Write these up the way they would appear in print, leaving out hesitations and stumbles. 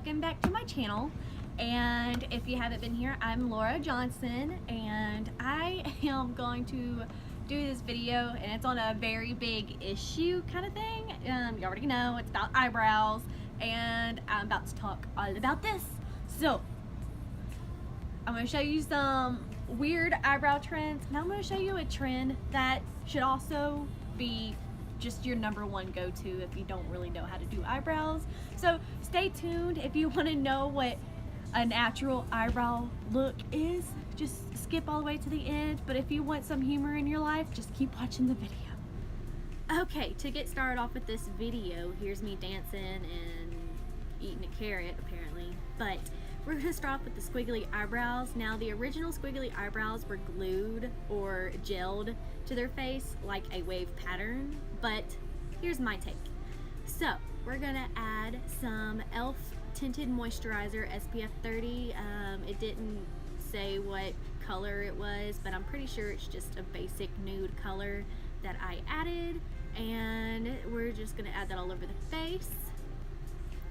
welcome back to my channel. And if you haven't been here, I'm Laura Johnson, and I am going to do this video, and it's on a very big issue kind of thing. You already know it's about eyebrows, and I'm about to talk all about this. So I'm going to show you some weird eyebrow trends, and I'm going to show you a trend that should also be just your #1 go-to if you don't really know how to do eyebrows. So stay tuned. If you want to know what a natural eyebrow look is, just skip all the way to the end. But if you want some humor in your life, just keep watching the video. Okay, to get started off with this video, here's me dancing and eating a carrot apparently, but we're going to start off with the squiggly eyebrows. Now, the original squiggly eyebrows were glued or gelled to their face like a wave pattern, but here's my take. So we're going to add some e.l.f. tinted moisturizer, SPF 30. It didn't say what color it was, but I'm pretty sure it's just a basic nude color that I added, and we're just going to add that all over the face.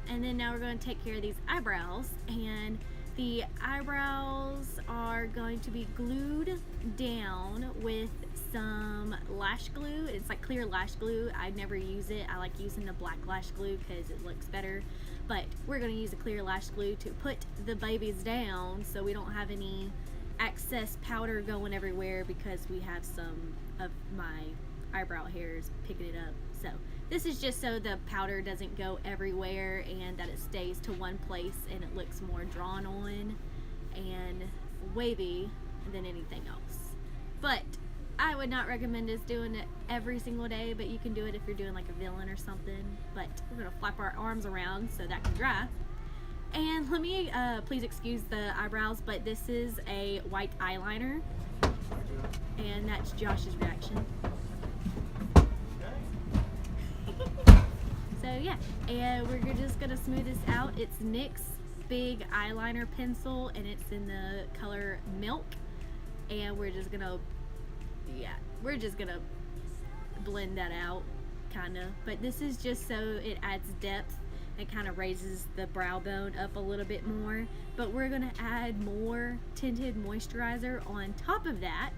And then now we're going to take care of these eyebrows, and the eyebrows are going to be glued down with some lash glue. It's like clear lash glue. I never use it. I like using the black lash glue because it looks better, but we're going to use a clear lash glue to put the babies down so we don't have any excess powder going everywhere, because we have some of my eyebrow hairs picking it up. So this is just so the powder doesn't go everywhere and that it stays to one place and it looks more drawn on and wavy than anything else. But I would not recommend us doing it every single day, but you can do it if you're doing like a villain or something. But we're gonna flap our arms around so that can dry. And let me please excuse the eyebrows, but this is a white eyeliner, and that's Josh's reaction. So yeah, and we're just gonna smooth this out. It's NYX big eyeliner pencil, and it's in the color Milk, and we're just gonna blend that out, kinda. But this is just so it adds depth. It kind of raises the brow bone up a little bit more. But we're gonna add more tinted moisturizer on top of that.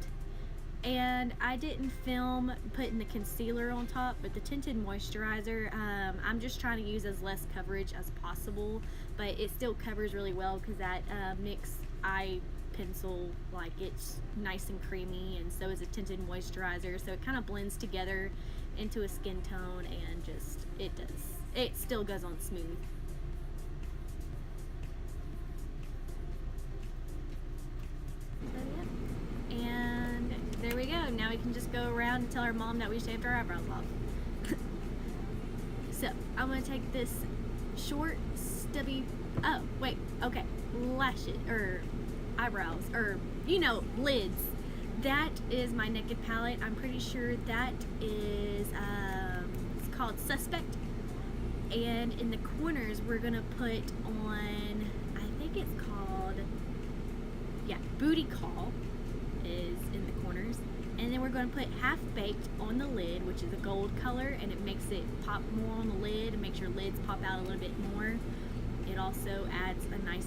And I didn't film putting the concealer on top, but the tinted moisturizer, I'm just trying to use as less coverage as possible, but it still covers really well because that NYX eye pencil, like, it's nice and creamy, and so is a tinted moisturizer, so it kind of blends together into a skin tone, and just it still goes on smooth. So, yeah. And there we go. Now we can just go around and tell our mom that we shaved our eyebrows off. So I'm gonna take this short, stubby, oh wait, okay, lashes, or eyebrows, or lids. That is my Naked palette. I'm pretty sure that is it's called Suspect. And in the corners we're gonna put on, I think it's called, yeah, Booty Call is in the corners. And then we're going to put Half Baked on the lid, which is a gold color, and it makes it pop more on the lid and makes your lids pop out a little bit more. It also adds a nice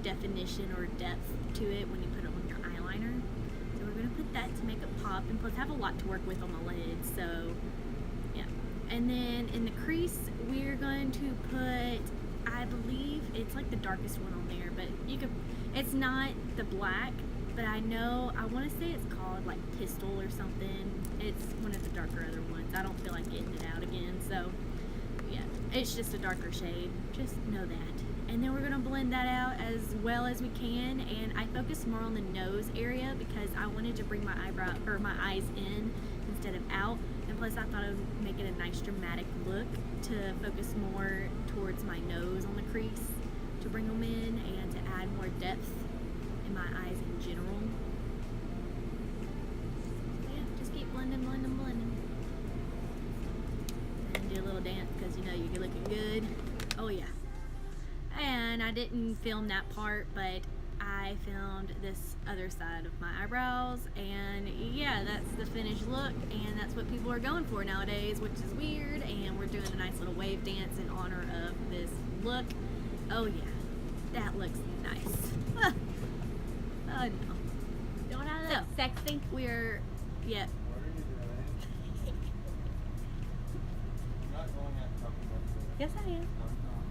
definition or depth to it when you put it on your eyeliner. So we're going to put that to make it pop, and plus have a lot to work with on the lid. So yeah. And then in the crease we're going to put, I believe it's like the darkest one on there, but it's not the black, but I want to say it's called like Pistol or something. It's one of the darker other ones. I don't feel like getting it out again, so yeah, it's just a darker shade, just know that. And then we're going to blend that out as well as we can, and I focused more on the nose area because I wanted to bring my eyes in instead of out, and plus I thought it would make it a nice dramatic look to focus more towards my nose on the crease to bring them in and to add more depth in my eyes in general. Yeah, just keep blending, blending, blending. And do a little dance because you're looking good. Oh yeah. And I didn't film that part, but I filmed this other side of my eyebrows, and yeah, that's the finished look, and that's what people are going for nowadays, which is weird. And we're doing a nice little wave dance in honor of this look. Oh yeah, that looks nice. Oh no. Don't I look sexy? We're, yeah. What are you doing? You're not going out talking about Yes I am. No,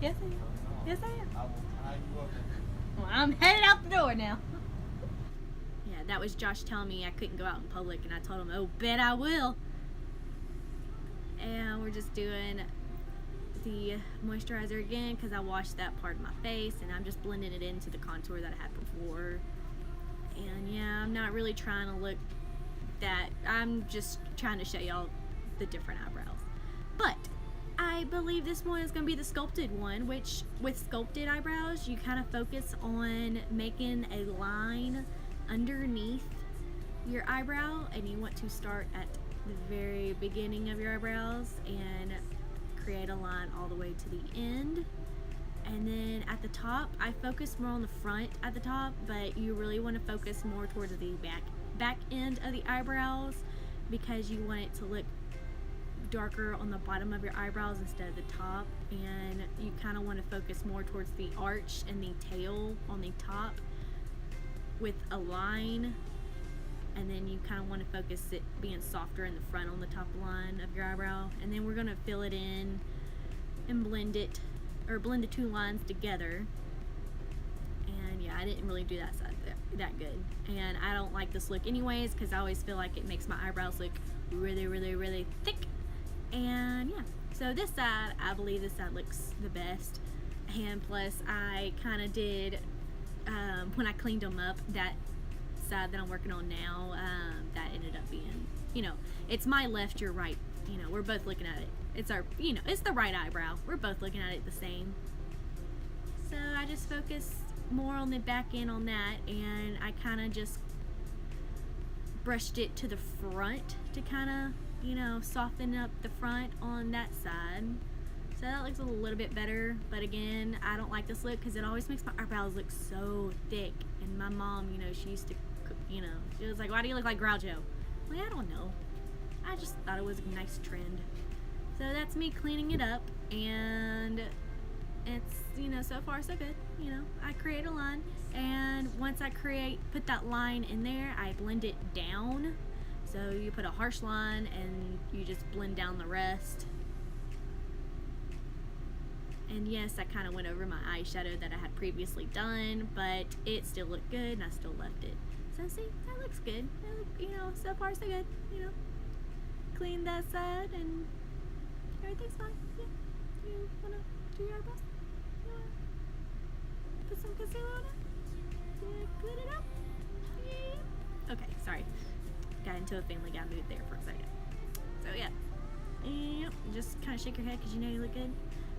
Yes I am. no. Yes I am. I will tie you up. Well, I'm headed out the door now. Yeah, that was Josh telling me I couldn't go out in public, and I told him, oh, bet I will. And we're just doing the moisturizer again because I washed that part of my face, and I'm just blending it into the contour that I had before. And yeah, I'm not really trying to look that, I'm just trying to show y'all the different eyebrows. But I believe this one is going to be the sculpted one, which with sculpted eyebrows, you kind of focus on making a line underneath your eyebrow, and you want to start at the very beginning of your eyebrows and create a line all the way to the end. And then at the top, I focus more on the front at the top, but you really want to focus more towards the back end of the eyebrows because you want it to look darker on the bottom of your eyebrows instead of the top, and you kind of want to focus more towards the arch and the tail on the top with a line, and then you kind of want to focus it being softer in the front on the top line of your eyebrow. And then we're going to fill it in and blend it, or blend the two lines together. And yeah, I didn't really do that side that good, and I don't like this look anyways because I always feel like it makes my eyebrows look really thick. And yeah, so this side, I believe this side looks the best. And plus I kind of did, when I cleaned them up, that side that I'm working on now, that ended up being, you know, it's my left, your right, you know, we're both looking at it. It's our, you know, it's the right eyebrow. We're both looking at it the same. So I just focused more on the back end on that, and I kind of just brushed it to the front to kind of, you know, soften up the front on that side. So that looks a little bit better, but again, I don't like this look because it always makes my eyebrows look so thick. And my mom, you know, she used to, you know, she was like, why do you look like Groucho? I'm like, I don't know. I just thought it was a nice trend. So that's me cleaning it up, and it's, you know, so far so good. You know, I create a line, and once I put that line in there, I blend it down. So you put a harsh line and you just blend down the rest. And yes, I kind of went over my eyeshadow that I had previously done, but it still looked good and I still left it. So see, that looks good. You know, so far so good. You know, clean that side and everything's fine. Yeah. You wanna do your eyebrows? You wanna put some concealer on it? To clean it up? Yeah. Okay, sorry. Got into a Family Guy mood there for a second. So yeah, and just kind of shake your head because you know you look good.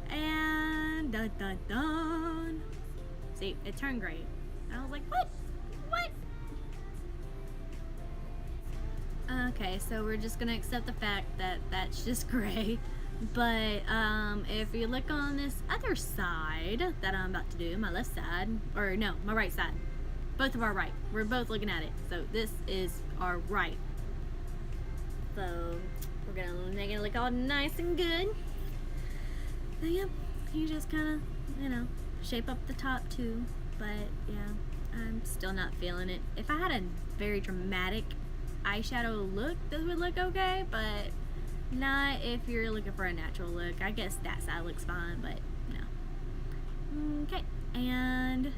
And dun dun dun. See, it turned gray. And I was like, what? What? Okay, so we're just gonna accept the fact that that's just gray. But if you look on this other side that I'm about to do, my left side, or no, my right side. Both of our right. We're both looking at it. So this is our right. So we're gonna make it look all nice and good. So yeah, you just kind of, you know, shape up the top too. But yeah, I'm still not feeling it. If I had a very dramatic eyeshadow look, this would look okay. But not if you're looking for a natural look. I guess that side looks fine, but no. Okay, and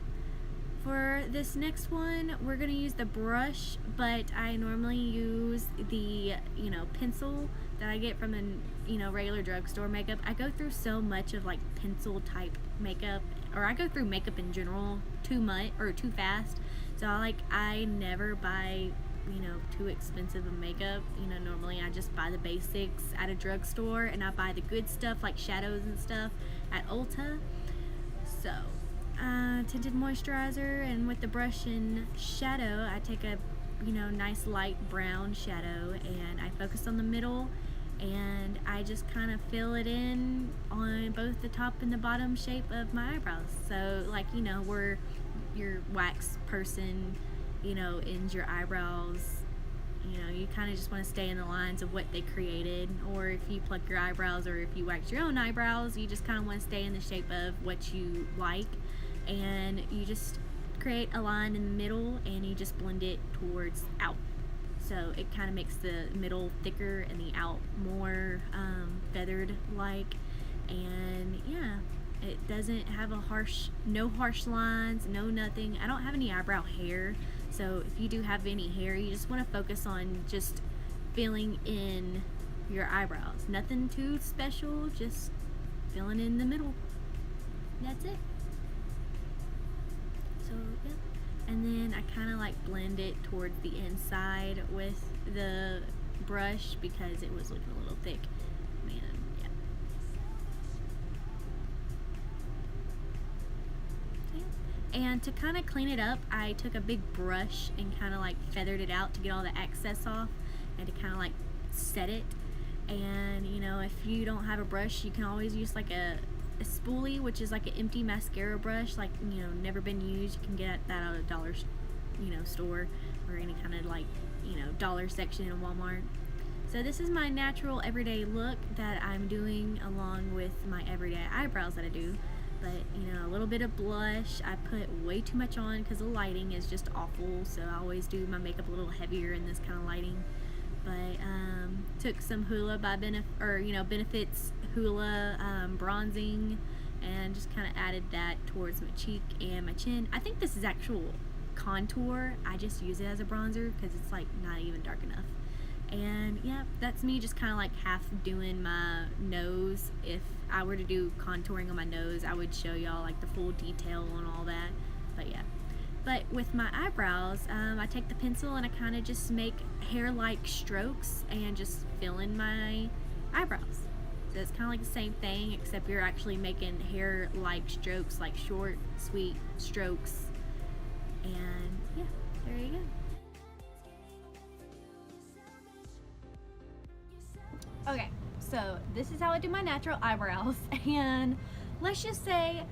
for this next one, we're gonna use the brush, but I normally use the, you know, pencil that I get from the, you know, regular drugstore makeup. I go through so much of like pencil type makeup, or I go through makeup in general too much or too fast. So I never buy, you know, too expensive of makeup. You know, normally I just buy the basics at a drugstore, and I buy the good stuff like shadows and stuff at Ulta. So tinted moisturizer, and with the brush and shadow, I take a, you know, nice light brown shadow, and I focus on the middle, and I just kind of fill it in on both the top and the bottom shape of my eyebrows. So like, you know, where your wax person, you know, ends your eyebrows you know, you kind of just want to stay in the lines of what they created. Or if you pluck your eyebrows or if you wax your own eyebrows, you just kind of want to stay in the shape of what you like, and you just create a line in the middle and you just blend it towards out. So it kind of makes the middle thicker and the out more feathered like. And yeah, it doesn't have a no harsh lines, no nothing. I don't have any eyebrow hair, so if you do have any hair, you just want to focus on just filling in your eyebrows. Nothing too special, just filling in the middle. That's it. So yeah, and then I kind of like blend it towards the inside with the brush because it was looking a little thick. Man, yeah. And to kind of clean it up, I took a big brush and kind of like feathered it out to get all the excess off and to kind of like set it. And you know, if you don't have a brush, you can always use like a spoolie, which is like an empty mascara brush, like, you know, never been used. You can get that at a dollar, you know, store or any kind of like, you know, dollar section in Walmart. So this is my natural everyday look that I'm doing along with my everyday eyebrows that I do. But you know, a little bit of blush. I put way too much on because the lighting is just awful, so I always do my makeup a little heavier in this kind of lighting. But took some Hoola by Benefits Hoola bronzing, and just kind of added that towards my cheek and my chin. I think this is actual contour. I just use it as a bronzer because it's like not even dark enough. And yeah, that's me just kind of like half doing my nose. If I were to do contouring on my nose, I would show y'all like the full detail on all that. But yeah. But with my eyebrows, I take the pencil and I kind of just make hair-like strokes and just fill in my eyebrows. So it's kind of like the same thing, except you're actually making hair-like strokes, like short, sweet strokes. And yeah, there you go. Okay, so this is how I do my natural eyebrows, and let's just say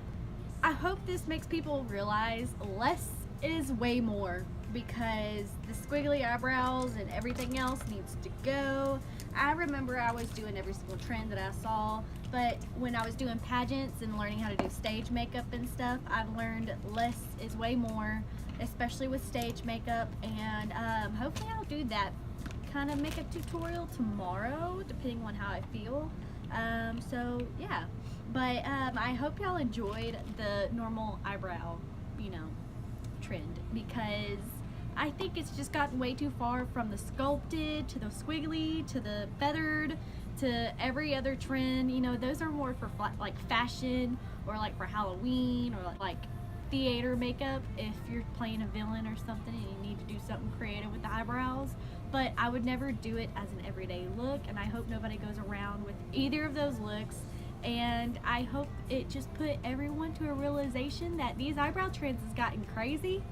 I hope this makes people realize less is way more, because the squiggly eyebrows and everything else needs to go. I remember I was doing every single trend that I saw, but when I was doing pageants and learning how to do stage makeup and stuff, I've learned less is way more, especially with stage makeup. And hopefully I'll do that kind of makeup tutorial tomorrow, depending on how I feel. So yeah, but I hope y'all enjoyed the normal eyebrow, you know, trend, because I think it's just gotten way too far from the sculpted to the squiggly to the feathered to every other trend. You know, those are more for like fashion or like for Halloween or like theater makeup if you're playing a villain or something and you need to do something creative with the eyebrows. But I would never do it as an everyday look, and I hope nobody goes around with either of those looks. And I hope it just put everyone to a realization that these eyebrow trends has gotten crazy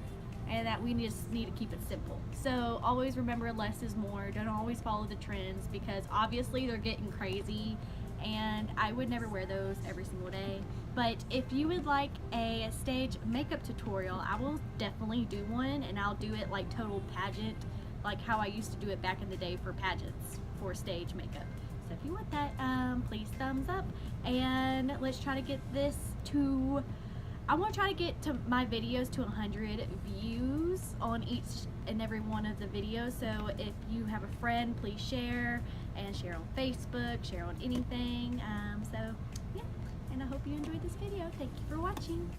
and that we just need to keep it simple. So always remember, less is more. Don't always follow the trends, because obviously they're getting crazy and I would never wear those every single day. But if you would like a stage makeup tutorial, I will definitely do one, and I'll do it like total pageant, like how I used to do it back in the day for pageants for stage makeup. So if you want that, please thumbs up, and let's try to get this to, I want to try to get to my videos to 100 views on each and every one of the videos. So if you have a friend, please share, and share on Facebook, share on anything. So yeah, and I hope you enjoyed this video. Thank you for watching.